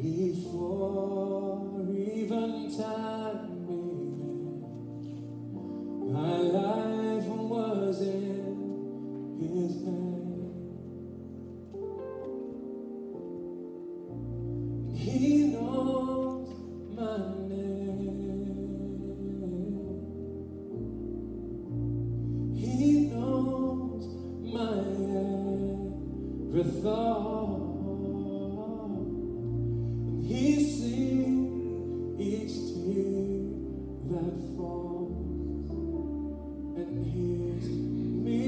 Before even time began, my life was in His hand. He knows my name. He knows my every thought. He sees each tear that falls and hears me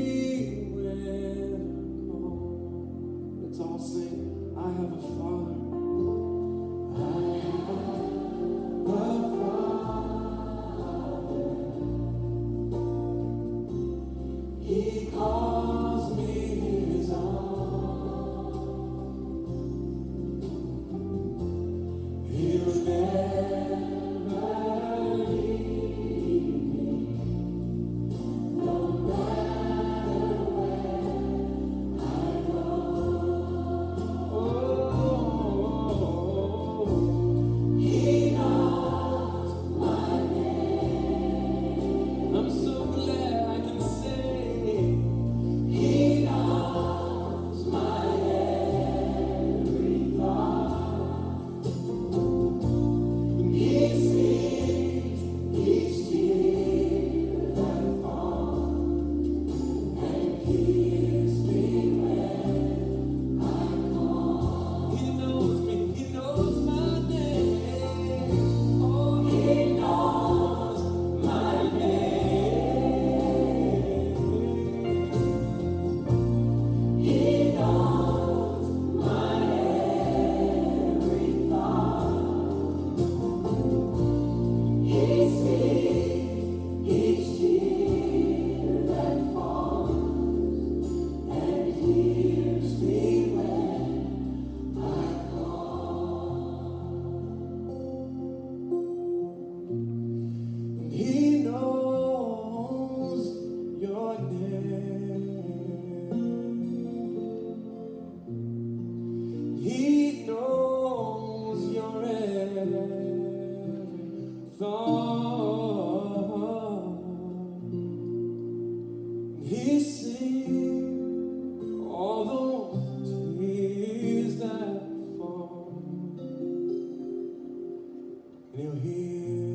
when I call. Let's all sing. I have a Father. I have a Father. He calls me His own. He'll never leave me, no matter where I go. Oh, He knows my name. I'm so glad I can say He knows my every thought. He sees each tear that falls and hears me when I call. He knows me, He knows my name. Oh, He knows my name. He knows my every thought. He sees each tear that falls and hears me when I call. And He knows your name. He knows your every thought. He sees all those tears that fall, and He'll hear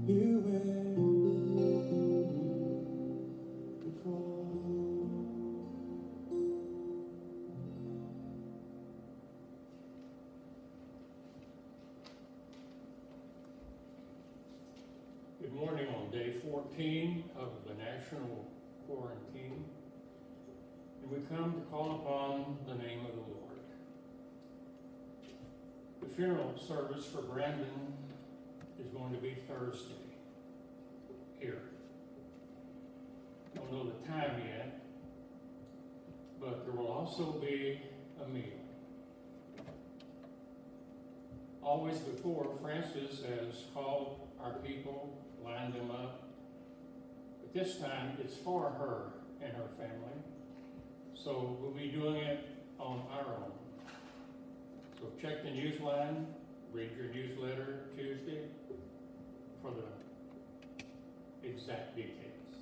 you when you call. Good morning on day 14 of the national quarantine, and we come to call upon the name of the Lord. The funeral service for Brandon is going to be Thursday here. Don't know the time yet, but there will also be a meal. Always before, Francis has called our people, lined them up, but this time it's for her and her family, so we'll be doing it on our own. So check the news line, read your newsletter Tuesday for the exact details.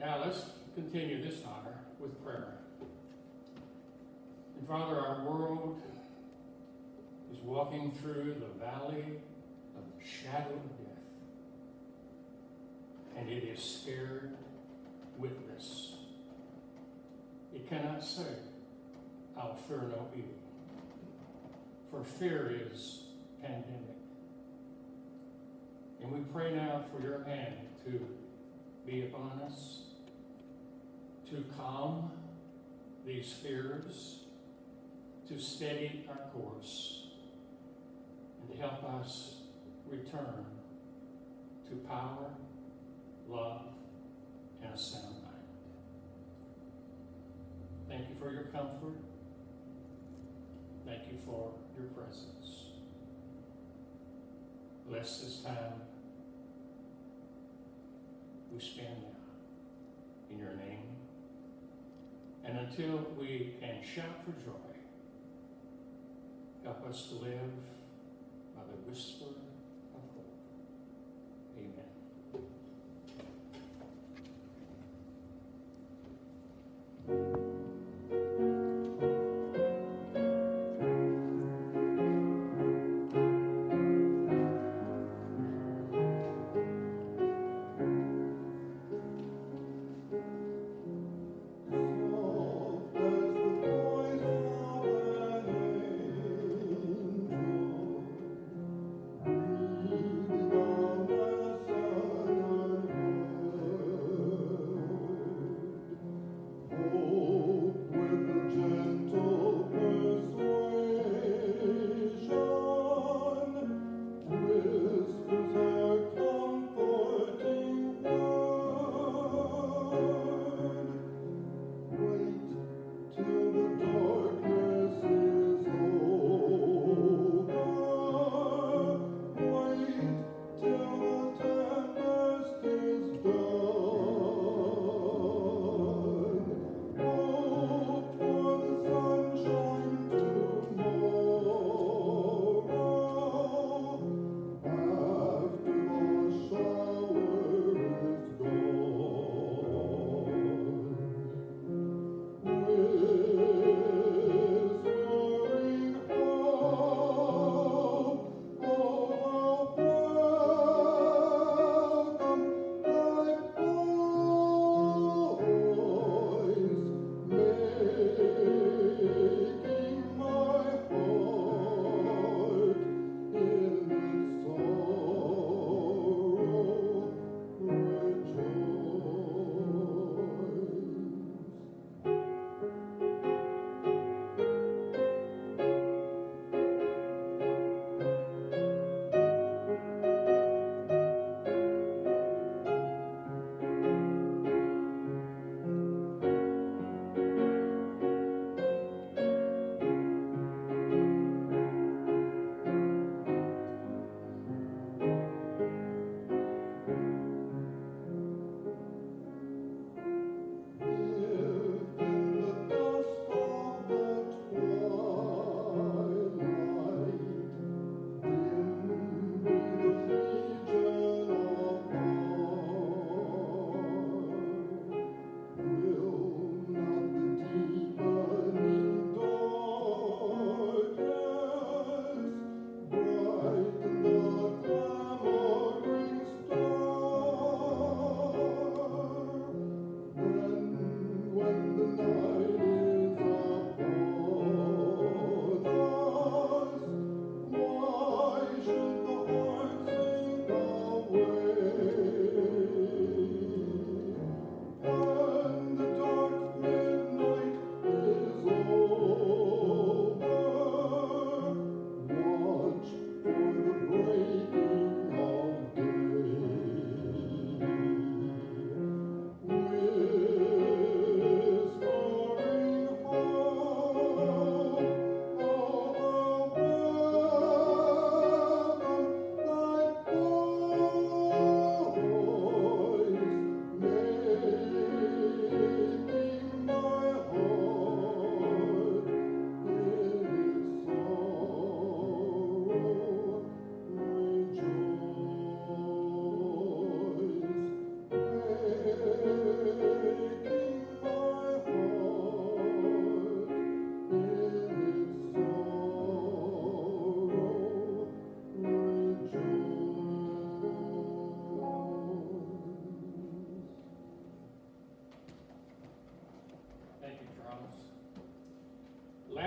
Now let's continue this honor with prayer. And Father, our world is walking through the valley of the shadow of death, and it is scared witless. It cannot say, I'll fear no evil, for fear is pandemic. And we pray now for your hand to be upon us, to calm these fears, to steady our course, and to help us return to power, love, and a sound mind. Thank you for your comfort. Thank you for your presence. Bless this time. We we stand now in your name. And until we can shout for joy, help us to live by the whisper of hope. Amen.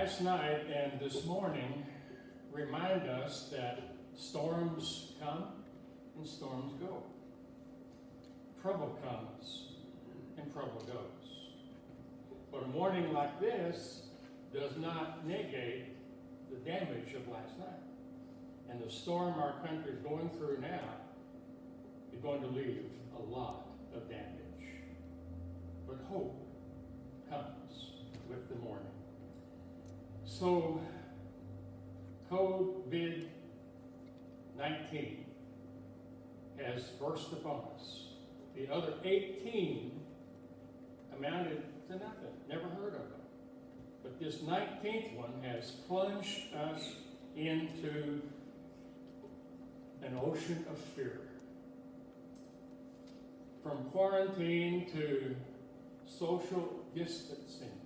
Last night and this morning remind us that storms come and storms go. Trouble comes and trouble goes. But a morning like this does not negate the damage of last night. And the storm our country is going through now is going to leave a lot of damage. But hope comes with the morning. So, COVID-19 has burst upon us. The The other 18 amounted to nothing, never heard of them. But this 19th one has plunged us into an ocean of fear. From quarantine to social distancing.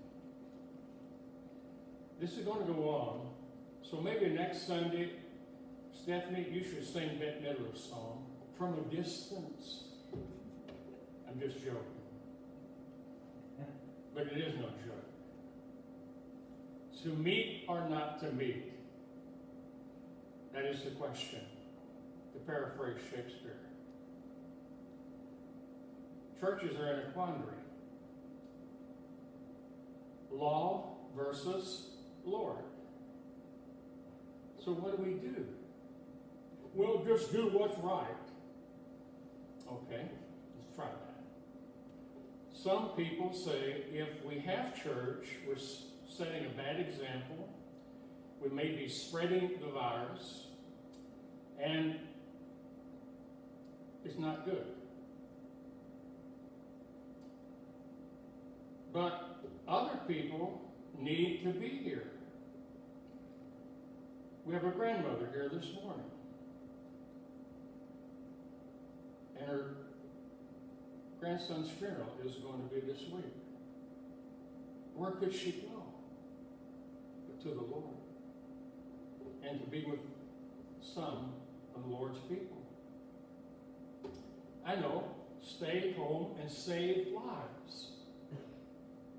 This is going to go on. So maybe next Sunday, Stephanie, you should sing Bette Midler's song, From a Distance. I'm just joking. But it is no joke. To meet or not to meet? That is the question, to paraphrase Shakespeare. Churches are in a quandary. Law versus Lord. So what do we do? We'll just do what's right. Okay, let's try that. Some people say if we have church, we're setting a bad example. We may be spreading the virus, and it's not good. But other people need to be here. We have a grandmother here this morning. And her grandson's funeral is going to be this week. Where could she go but to the Lord? And to be with some of the Lord's people. I know, stay home and save lives.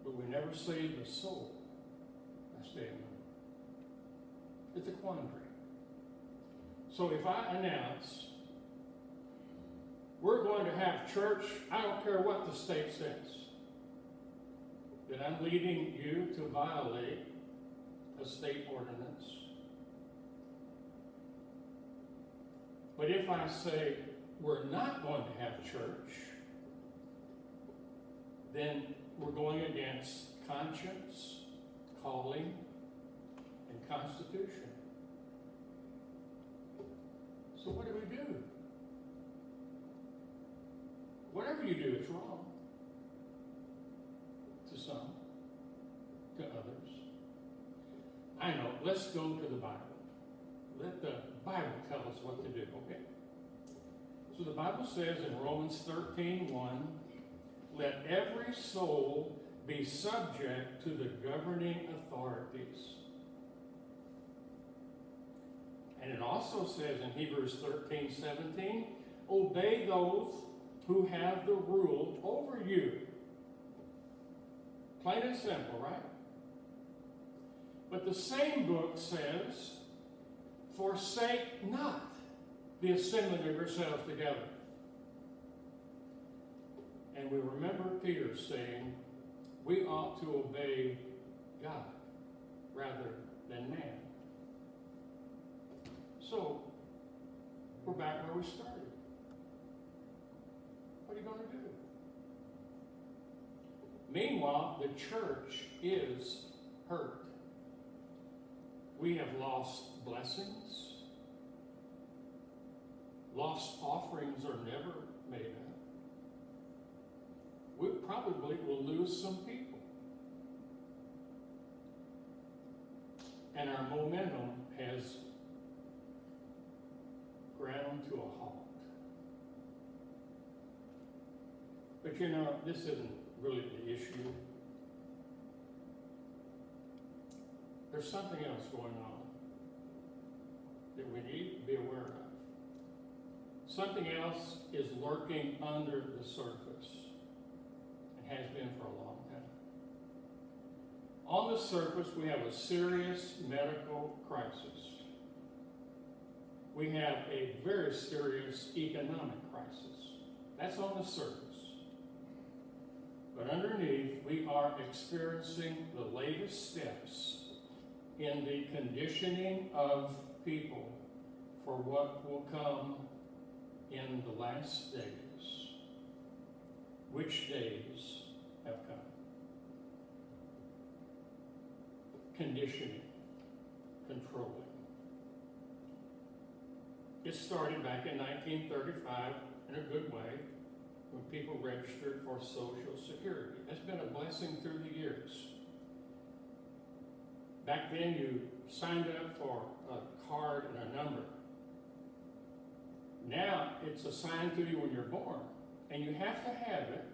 But we never save the soul by staying home. It's a quandary. So if I announce we're going to have church, I don't care what the state says, that I'm leading you to violate a state ordinance. But if I say we're not going to have church, then we're going against conscience, calling, and constitution. So what do we do? Whatever you do is wrong. To some, to others. I know, let's go to the Bible. Let the Bible tell us what to do, okay? So the Bible says in Romans 13:1, let every soul be subject to the governing authorities. And it also says in Hebrews 13:17, obey those who have the rule over you. Plain and simple, right? But the same book says, forsake not the assembling of yourselves together. And we remember Peter saying, we ought to obey God rather than man. So, we're back where we started. What are you going to do? Meanwhile, the church is hurt. We have lost blessings. Lost offerings are never made up. We probably will lose some people. And our momentum has ground to a halt. But you know, this isn't really the issue. There's something else going on that we need to be aware of. Something else is lurking under the surface. It has been for a long time. On the surface, we have a serious medical crisis. We have a very serious economic crisis. That's on the surface. But underneath, we are experiencing the latest steps in the conditioning of people for what will come in the last days. Which days have come? Conditioning, controlling. It started back in 1935 in a good way when people registered for Social Security. That's been a blessing through the years. Back then, you signed up for a card and a number. Now, it's assigned to you when you're born, and you have to have it,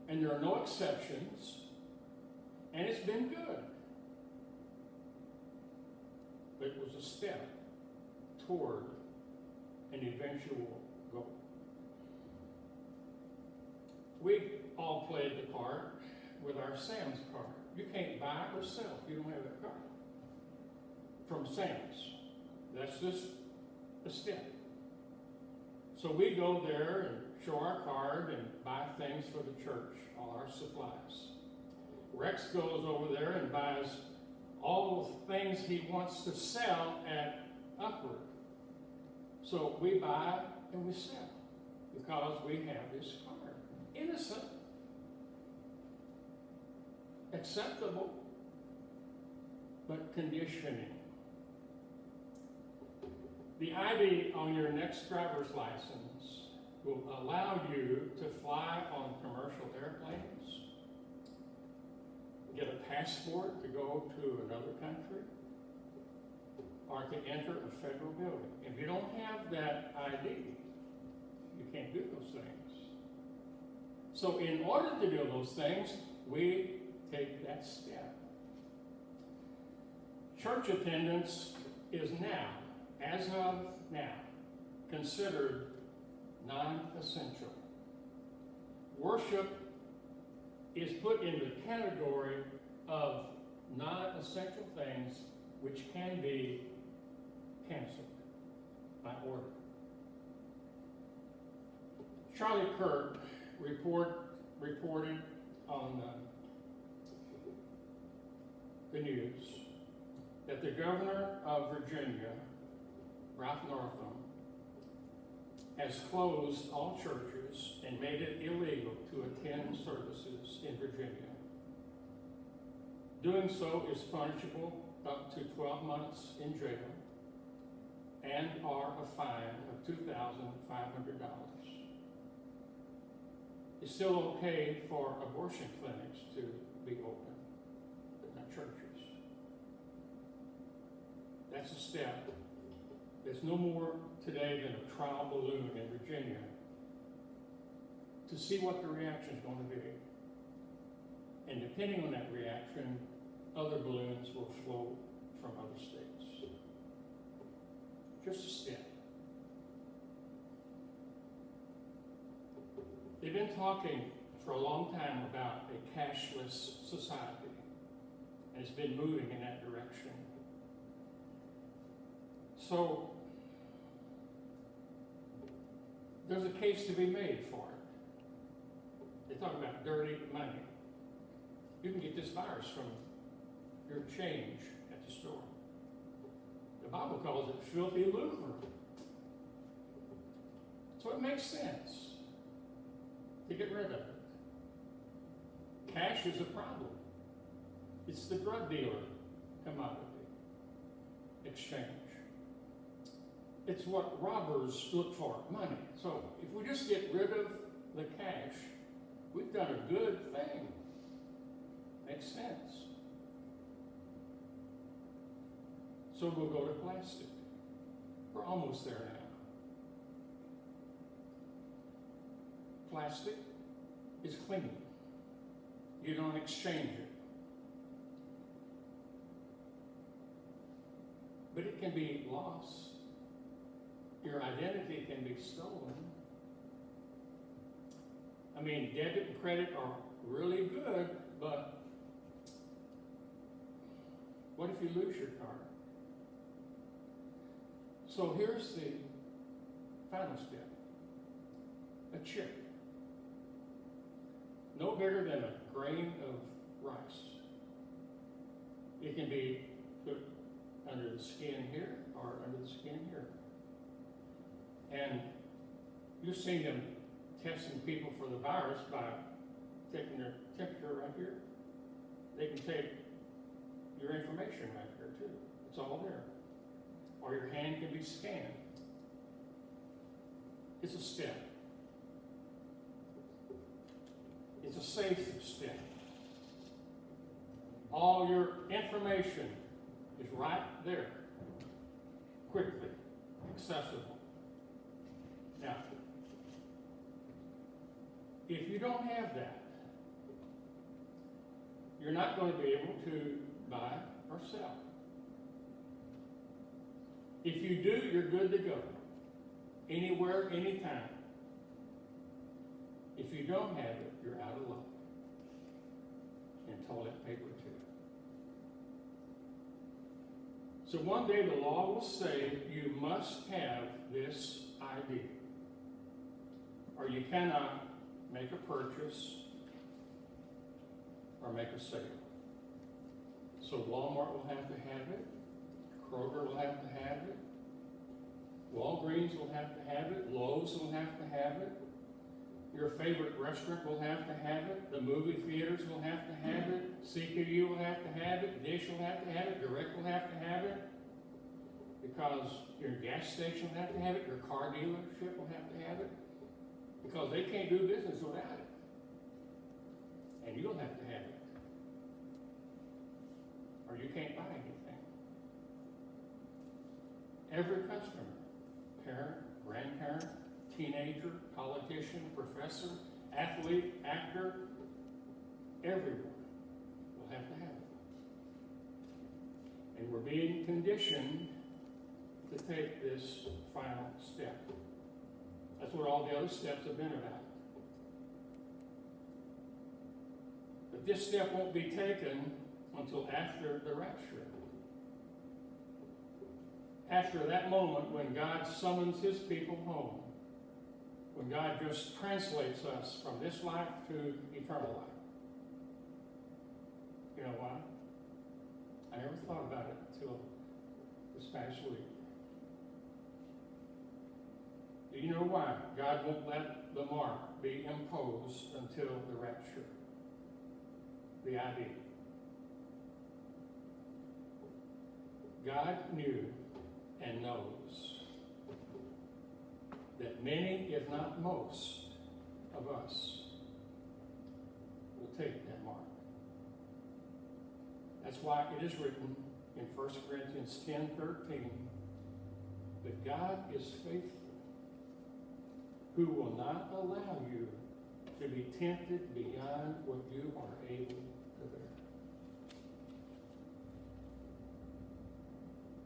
and there are no exceptions, and it's been good. But it was a step toward an eventual goal. We all played the part with our Sam's card. You can't buy or sell if you don't have that card from Sam's. That's just a step. So we go there and show our card and buy things for the church, all our supplies. Rex goes over there and buys all the things he wants to sell at Upward. So we buy and we sell because we have this card. Innocent, acceptable, but conditioning. The ID on your next driver's license will allow you to fly on commercial airplanes, get a passport to go to another country, or to enter a federal building. If you don't have that ID, you can't do those things. So in order to do those things, we take that step. Church attendance is now, as of now, considered non-essential. Worship is put in the category of non-essential things which can be canceled by order. Charlie Kirk reported on the news that the governor of Virginia, Ralph Northam, has closed all churches and made it illegal to attend services in Virginia. Doing so is punishable up to 12 months in jail and or a fine of $2,500. It's still okay for abortion clinics to be open, but not churches. That's a step. There's no more today than a trial balloon in Virginia to see what the reaction is going to be. And depending on that reaction, other balloons will flow from other states. Just a step. They've been talking for a long time about a cashless society, and it's been moving in that direction. So, there's a case to be made for it. They talk about dirty money. You can get this virus from your change at the store. The Bible calls it filthy lucre. So it makes sense to get rid of it. Cash is a problem. It's the drug dealer commodity exchange. It's what robbers look for, money. So if we just get rid of the cash, we've done a good thing. Makes sense. So we'll go to plastic. We're almost there now. Plastic is clean. You don't exchange it. But it can be lost. Your identity can be stolen. I mean, debit and credit are really good, but what if you lose your card? So here's the final step. A chip. No bigger than a grain of rice. It can be put under the skin here or under the skin here. And you've seen them testing people for the virus by taking their temperature right here. They can take your information right here too. It's all there. Or your hand can be scanned. It's a step. It's a safe step. All your information is right there, quickly accessible. Now, if you don't have that, you're not going to be able to buy or sell. If you do, you're good to go. Anywhere, anytime. If you don't have it, you're out of luck. And toilet paper too. So one day the law will say you must have this ID, or you cannot make a purchase or make a sale. So Walmart will have to have it, Kroger will have to have it, Walgreens will have to have it, Lowe's will have to have it, your favorite restaurant will have to have it, the movie theaters will have to have it, CPU will have to have it, Dish will have to have it, Direct will have to have it, because your gas station will have to have it, your car dealership will have to have it, because they can't do business without it. And you'll have to have it. Or you can't buy anything. Every customer, parent, grandparent, teenager, politician, professor, athlete, actor, everyone will have to have it. And we're being conditioned to take this final step. That's what all the other steps have been about. But this step won't be taken until after the rapture. After that moment when God summons his people home, when God just translates us from this life to eternal life. You know why? I never thought about it until this past week. Do you know why God won't let the mark be imposed until the rapture? The ID. God knew and knows that many, if not most, of us will take that mark. That's why it is written in 1 Corinthians 10:13, that God is faithful, who will not allow you to be tempted beyond what you are able to bear.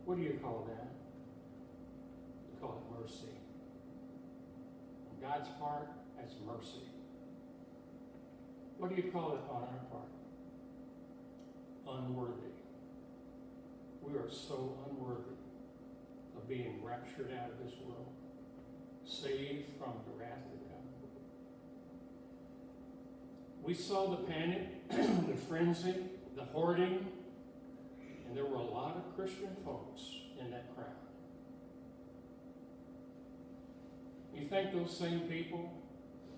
What do you call that? You call it mercy. On God's part, that's mercy. What do you call it on our part? Unworthy. We are so unworthy of being raptured out of this world, saved from the wrath to come. We saw the panic, the frenzy, the hoarding, and there were a lot of Christian folks in that crowd. You think those same people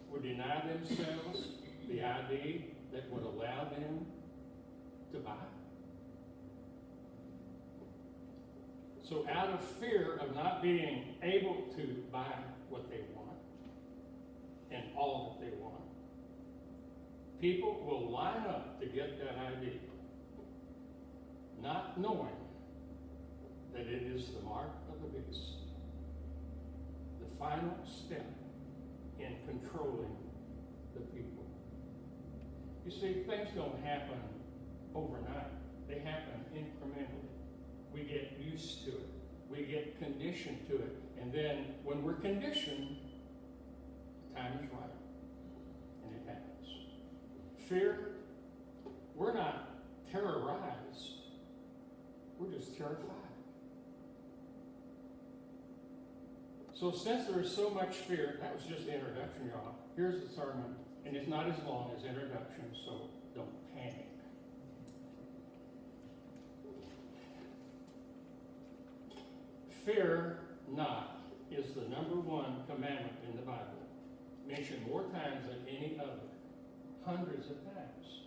would deny themselves the ID that would allow them to buy? So out of fear of not being able to buy what they want and all that they want, people will line up to get that ID, not knowing that it is the mark of the beast, the final step in controlling the people. You see, things don't happen overnight. They happen incrementally. We get used to it. We get conditioned to it. And then when we're conditioned, the time is right. And it happens. Fear, we're not terrorized. We're just terrified. So since there is so much fear, that was just the introduction, y'all. Here's the sermon, and it's not as long as introduction, so don't panic. Fear not is the number one commandment in the Bible, mentioned more times than any other, hundreds of times.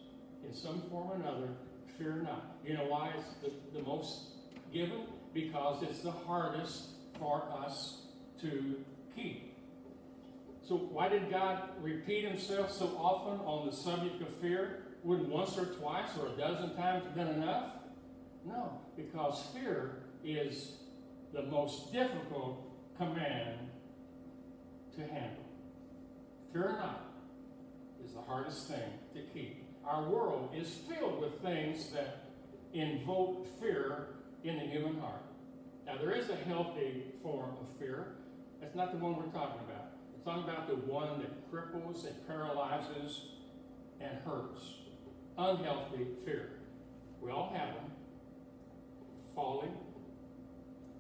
In some form or another, fear not. You know why it's the most given? Because it's the hardest for us to keep. So why did God repeat himself so often on the subject of fear? Wouldn't once or twice or a dozen times have been enough? No, because fear is the most difficult command to handle. Fear not is the hardest thing to keep. Our world is filled with things that invoke fear in the human heart. Now, there is a healthy form of fear. That's not the one we're talking about. We're talking about the one that cripples and paralyzes and hurts. Unhealthy fear. We all have them. Falling,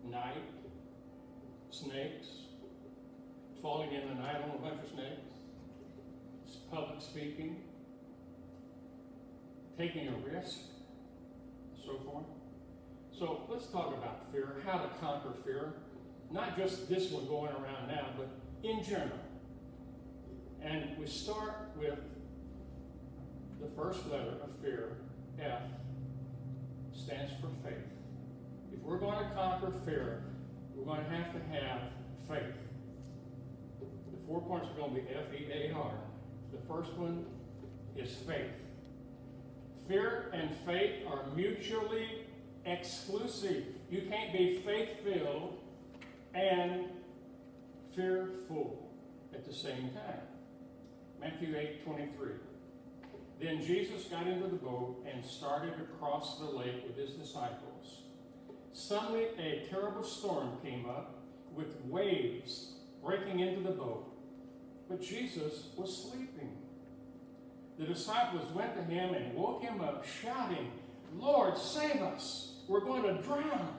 night, snakes, falling in the night on a bunch of snakes, public speaking, taking a risk, and so forth. So let's talk about fear, how to conquer fear. Not just this one going around now, but in general. And we start with the first letter of fear, F, stands for faith. If we're going to conquer fear, we're going to have faith. The 4 points are going to be F-E-A-R. The first one is faith. Fear and faith are mutually exclusive. You can't be faith-filled and fearful at the same time. Matthew 8:23. Then Jesus got into the boat and started across the lake with his disciples. Suddenly a terrible storm came up with waves breaking into the boat, but Jesus was sleeping. The disciples went to him and woke him up, shouting, "Lord, save us! We're going to drown!"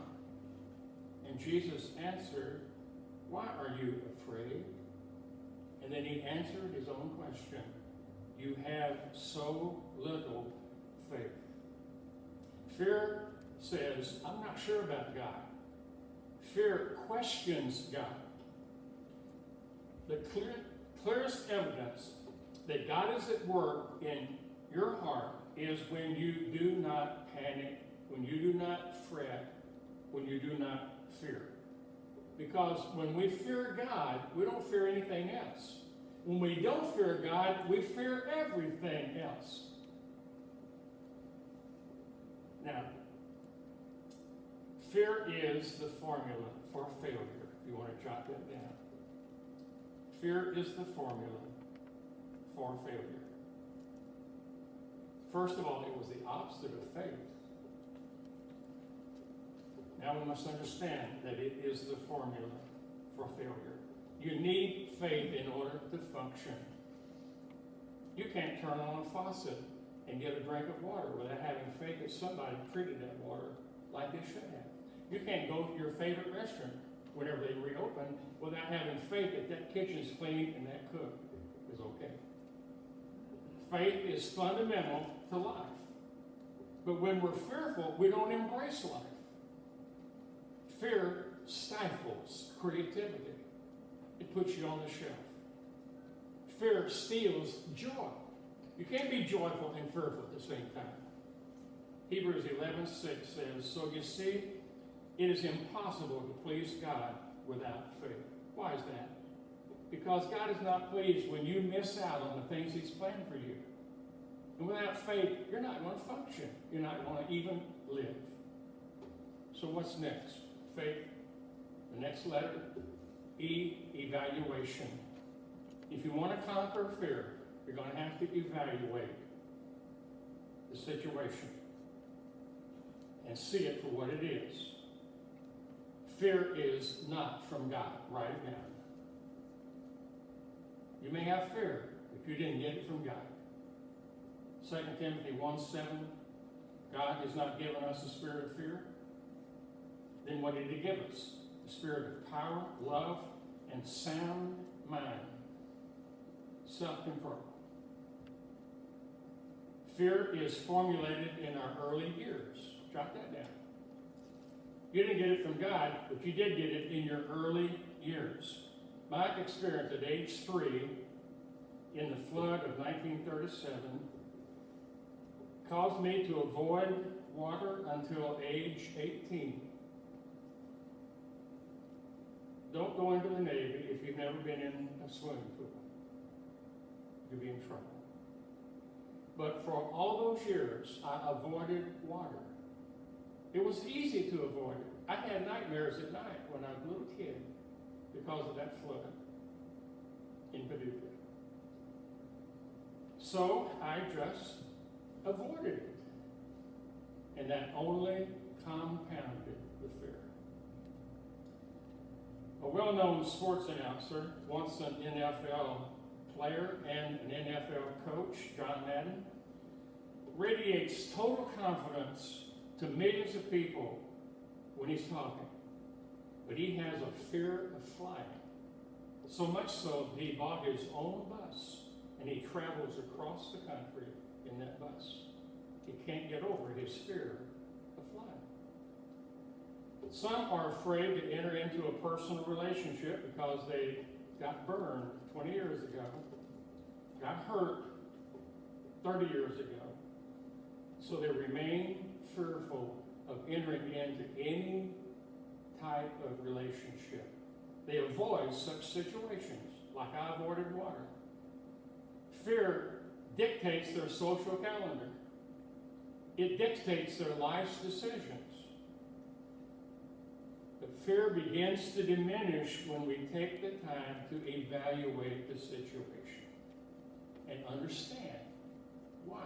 And Jesus answered, "Why are you afraid?" And then he answered his own question. You have so little faith. Fear says, I'm not sure about God. Fear questions God. The clearest evidence that God is at work in your heart is when you do not panic, when you do not fret, when you do not fear. Because when we fear God, we don't fear anything else. When we don't fear God, we fear everything else. Now, fear is the formula for failure, if you want to jot that down. Fear is the formula for failure. First of all, it was the opposite of faith. Now we must understand that it is the formula for failure. You need faith in order to function. You can't turn on a faucet and get a drink of water without having faith that somebody treated that water like they should have. You can't go to your favorite restaurant whenever they reopen without having faith that that kitchen's clean and that cook is okay. Faith is fundamental to life. But when we're fearful, we don't embrace life. Fear stifles creativity. It puts you on the shelf. Fear steals joy. You can't be joyful and fearful at the same time. Hebrews 11:6 says, so you see, it is impossible to please God without faith. Why is that? Because God is not pleased when you miss out on the things He's planned for you. And without faith, you're not going to function. You're not going to even live. So what's next? Faith. The next letter, E, evaluation. If you want to conquer fear, you're going to have to evaluate the situation and see it for what it is. Fear is not from God. Write it down. You may have fear, but you didn't get it from God. 2 Timothy 1:7, God has not given us a spirit of fear. Then what did He give us? The spirit of power, love, and sound mind. Self-control. Fear is formulated in our early years. Jot that down. You didn't get it from God, but you did get it in your early years. My experience at age 3 in the flood of 1937 caused me to avoid water until age 18. don't go into the Navy if you've never been in a swimming pool. You'll be in trouble. But for all those years, I avoided water. It was easy to avoid it. I had nightmares at night when I was a little kid because of that flood in Paducah. So I just avoided it. And that only compounded the fear. A well-known sports announcer, once an NFL player and an NFL coach, John Madden, radiates total confidence to millions of people when he's talking. But he has a fear of flying. So much so that he bought his own bus and he travels across the country in that bus. He can't get over his fear of flying. Some are afraid to enter into a personal relationship because they got burned 20 years ago, got hurt 30 years ago. So they remain fearful of entering into any type of relationship. They avoid such situations, like I avoided water. Fear dictates their social calendar. It dictates their life's decisions. But fear begins to diminish when we take the time to evaluate the situation and understand why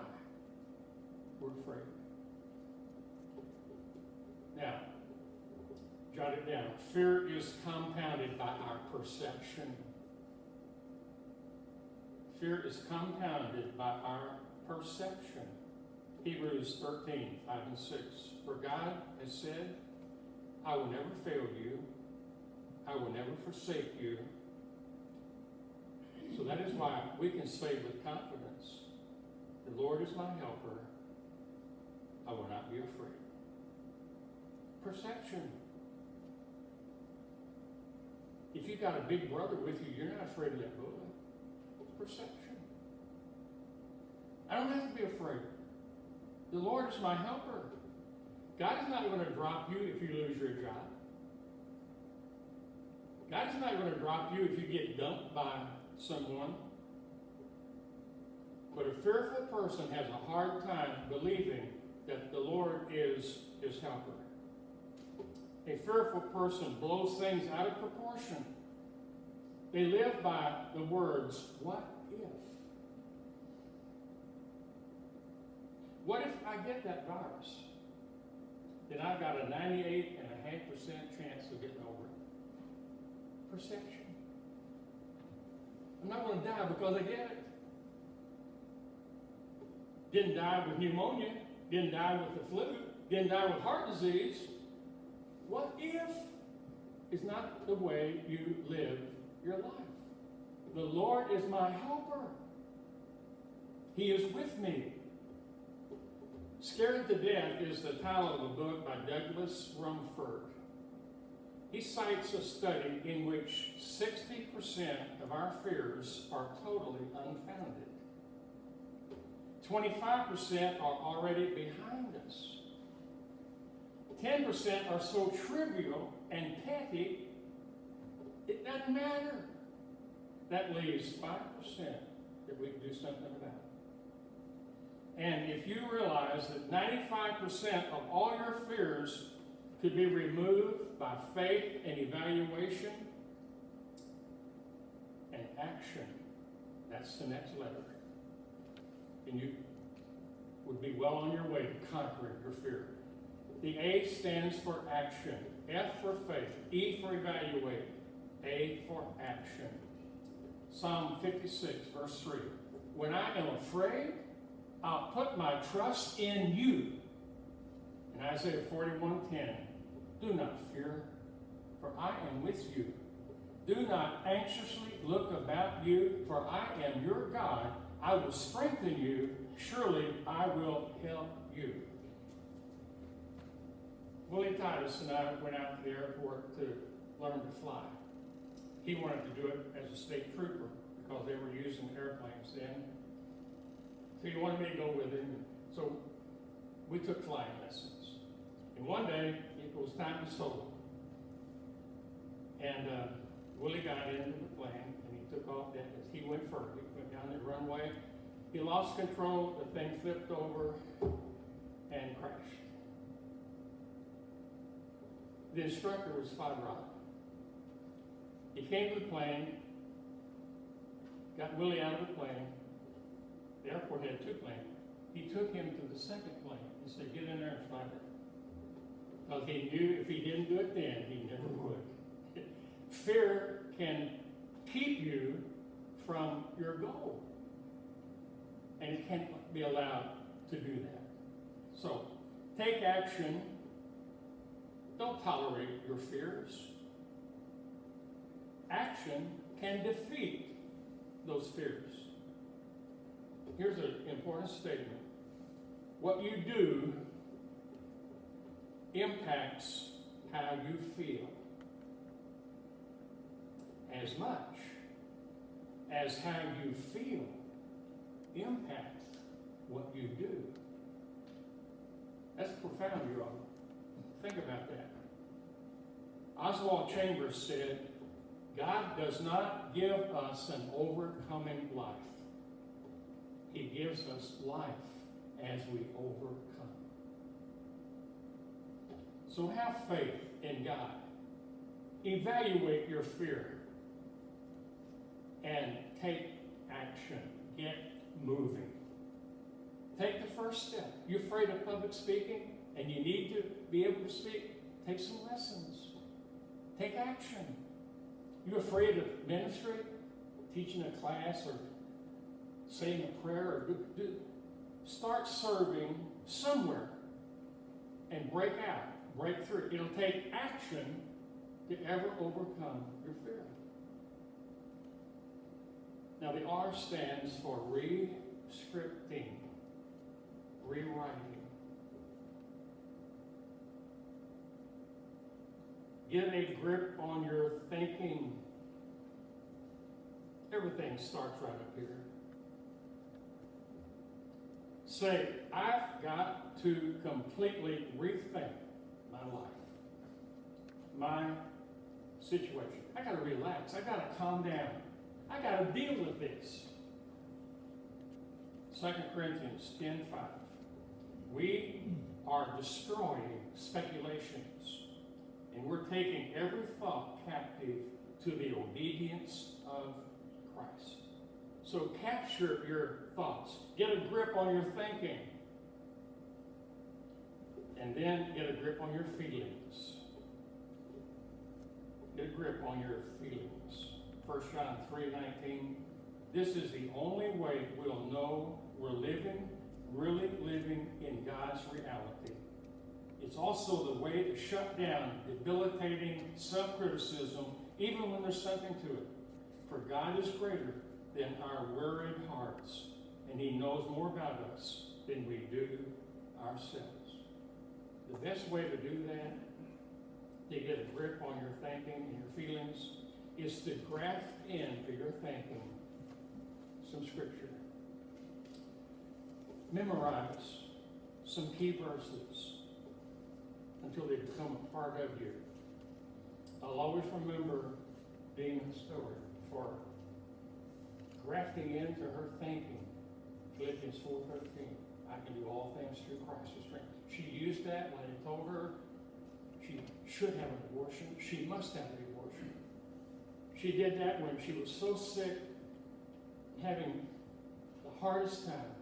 we're afraid. Now, jot it down. Fear is compounded by our perception. Fear is compounded by our perception. Hebrews 13, 5 and 6. For God has said, I will never fail you. I will never forsake you. So that is why we can say with confidence, the Lord is my helper. I will not be afraid. Perception. If you've got a big brother with you, you're not afraid of that bully. It's perception. I don't have to be afraid. The Lord is my helper. God is not going to drop you if you lose your job. God is not going to drop you if you get dumped by someone. But a fearful person has a hard time believing that the Lord is his helper. A fearful person blows things out of proportion. They live by the words, what if? What if I get that virus? Then I've got a 98.5% chance of getting over it. Perception. I'm not going to die because I get it. Didn't die with pneumonia. Didn't die with the flu. Didn't die with heart disease. What if is not the way you live your life? The Lord is my helper. He is with me. Scared to Death is the title of a book by Douglas Rumford. He cites a study in which 60% of our fears are totally unfounded. 25% are already behind us. 10% are so trivial and petty, it doesn't matter. That leaves 5% that we can do something about. And if you realize that 95% of all your fears could be removed by faith and evaluation and action, that's the next letter. And you would be well on your way to conquering your fear. The A stands for action. F for faith. E for evaluate. A for action. Psalm 56, verse 3. When I am afraid, I'll put my trust in you. And Isaiah 41:10. Do not fear, for I am with you. Do not anxiously look about you, for I am your God. I will strengthen you. Surely I will help you. Willie Titus and I went out to the airport to learn to fly. He wanted to do it as a state trooper because they were using airplanes then. So he wanted me to go with him. So we took flying lessons. And one day, it was time to solo. And Willie got into the plane and he took off. He went first. He went down the runway. He lost control. The thing flipped over and crashed. The instructor was Fod Rock. He came to the plane, got Willie out of the plane. The airport had two planes. He took him to the second plane and said, "Get in there and fly it." Because he knew if he didn't do it then, he never would. Fear can keep you from your goal. And it can't be allowed to do that. So, take action. Don't tolerate your fears. Action can defeat those fears. Here's an important statement. What you do impacts how you feel as much as how you feel impacts what you do. That's profound, you all. Think about that. Oswald Chambers said, God does not give us an overcoming life. He gives us life as we overcome. So have faith in God. Evaluate your fear and take action. Get moving. Take the first step. You're afraid of public speaking and you need to be able to speak? Take some lessons. Take action. You're afraid of ministry, teaching a class or saying a prayer, or start serving somewhere and break out, break through. It'll take action to ever overcome your fear. Now the R stands for re-scripting, rewriting. Get a grip on your thinking. Everything starts right up here. Say, I've got to completely rethink my life, my situation. I got to relax. I got to calm down. I got to deal with this. 2 Corinthians 10:5. We are destroying speculations, and we're taking every thought captive to the obedience of Christ. So capture your thoughts. Get a grip on your thinking. And then get a grip on your feelings. Get a grip on your feelings. 1 John 3:19. This is the only way we'll know we're living, really living in God's reality. It's also the way to shut down debilitating self-criticism, even when there's something to it. For God is greater than our worried hearts, and He knows more about us than we do ourselves. The best way to do that, to get a grip on your thinking and your feelings, is to graft into your thinking some scripture. Memorize some key verses until they become a part of you. I'll always remember being historic for grafting into her thinking. Philippians 4:13. I can do all things through Christ who strengthens. She used that when they told her she should have an abortion. She must have an abortion. She did that when she was so sick, having the hardest time.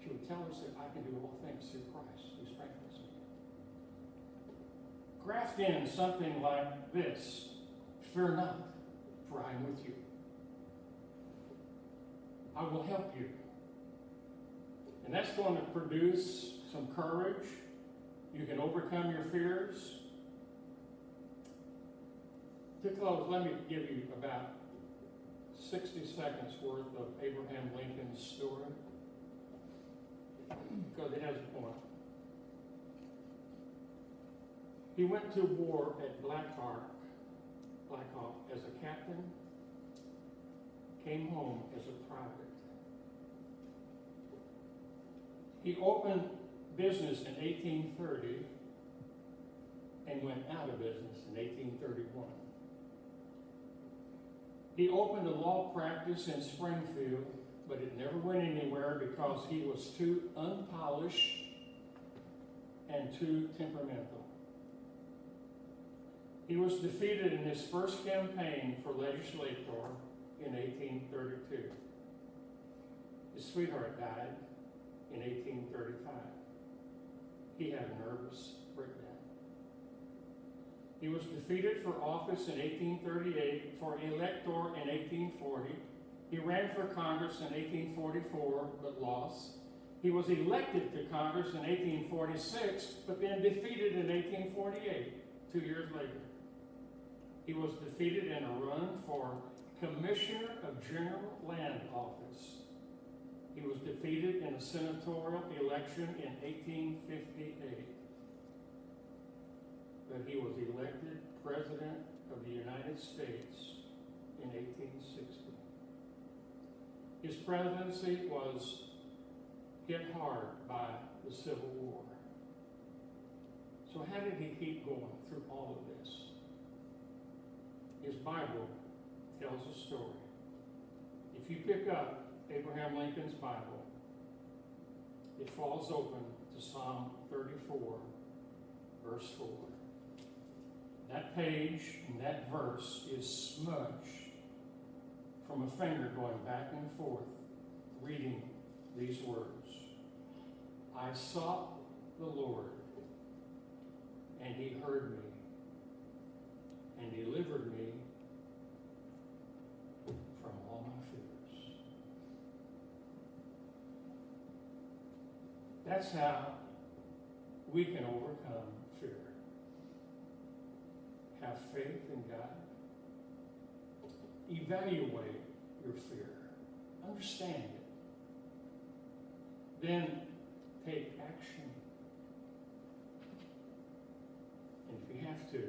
She would tell herself, I can do all things through Christ who strengthens me. Graft in something like this. Fear not, for I am with you. I will help you. And that's going to produce some courage. You can overcome your fears. To close, let me give you about 60 seconds worth of Abraham Lincoln's story, because it has a point. He went to war at Black Hawk as a captain, came home as a private. He opened business in 1830 and went out of business in 1831. He opened a law practice in Springfield, but it never went anywhere because he was too unpolished and too temperamental. He was defeated in his first campaign for legislator in 1832. His sweetheart died in 1835. He had a nervous breakdown. He was defeated for office in 1838, for elector in 1840. He ran for Congress in 1844, but lost. He was elected to Congress in 1846, but then defeated in 1848, 2 years later. He was defeated in a run for Commissioner of General Land Office. He was defeated in a senatorial election in 1858. But he was elected President of the United States in 1860. His presidency was hit hard by the Civil War. So how did he keep going through all of this? His Bible tells a story. If you pick up Abraham Lincoln's Bible, it falls open to Psalm 34, verse 4. That page and that verse is smudged from a finger going back and forth, reading these words. I sought the Lord, and he heard me, and delivered me from all my fears. That's how we can overcome fear. Have faith in God. Evaluate your fear. Understand it. Then take action. And if you have to,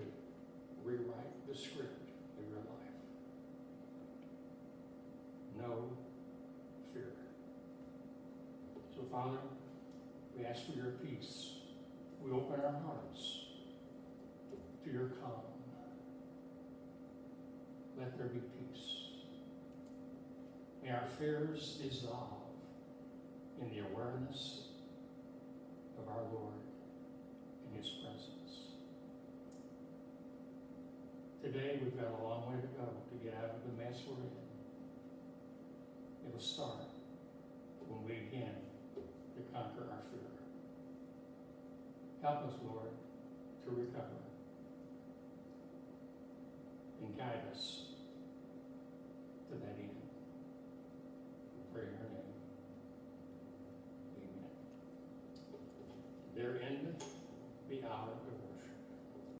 rewrite the script of your life. No fear. So, Father, we ask for your peace. We open our hearts to your calm. Let there be peace. May our fears dissolve in the awareness of our Lord and his presence. Today we've got a long way to go to get out of the mess we're in. It'll start when we begin to conquer our fear. Help us, Lord, to recover and guide us to that end. We pray in your name. Amen. There endeth the hour of